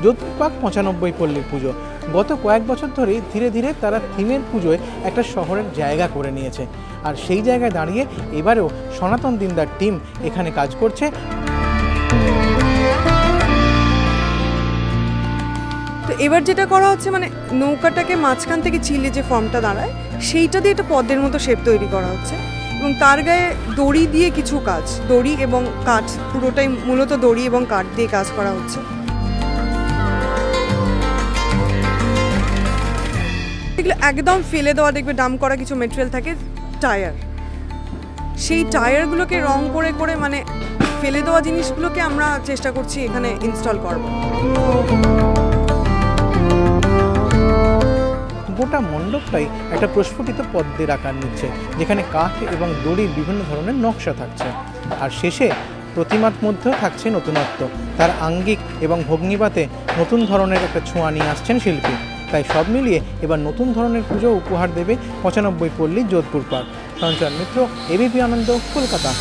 Jodhpur park 95 পল্লীর পুজো। গত কয়েক বছর ধরেই ধীরে ধীরে তারা থিমের পুজোয় একটা শহরের জায়গা করে নিয়েছে, আর সেই জায়গায় দাঁড়িয়ে এবারেও সনাতন দিনদার টিম এখানে কাজ করছে। তো এবার যেটা করা হচ্ছে মানে নৌকাটাকে মাঝখান থেকে চিলে যে ফর্মটা দাঁড়ায় সেইটা দিয়ে একটা পদ্মের মতো শেপ তৈরি করা হচ্ছে, এবং তার গায়ে দড়ি দিয়ে কিছু কাজ, দড়ি এবং কাঠ, পুরোটাই মূলত দড়ি এবং কাঠ দিয়ে কাজ করা হচ্ছে। এগুলো একদম ফেলে দেওয়া, দেখবে ডাম করা কিছু মেটেরিয়াল থাকে, টায়ার, সেই টায়ারগুলোকে রং করে করে মানে ফেলে দেওয়া জিনিসগুলোকে আমরা চেষ্টা করছি এখানে ইনস্টল করব। গোটা মণ্ডপটাই একটা প্রস্ফুটিত পদ্মের আকার নিচ্ছে, যেখানে কাঠ এবং দড়ির বিভিন্ন ধরনের নকশা থাকছে। আর শেষে প্রতিমার মধ্যেও থাকছে নতুনত্ব, তার আঙ্গিক এবং ভগ্নিপাতে নতুন ধরনের একটা ছোঁয়া নিয়ে আসছেন শিল্পী। তাই সব মিলিয়ে এবার নতুন ধরনের পুজো উপহার দেবে 95 পল্লী যোধপুর পার্ক। সঞ্চয়ন মিত্র, এবিপি আনন্দ, কলকাতা।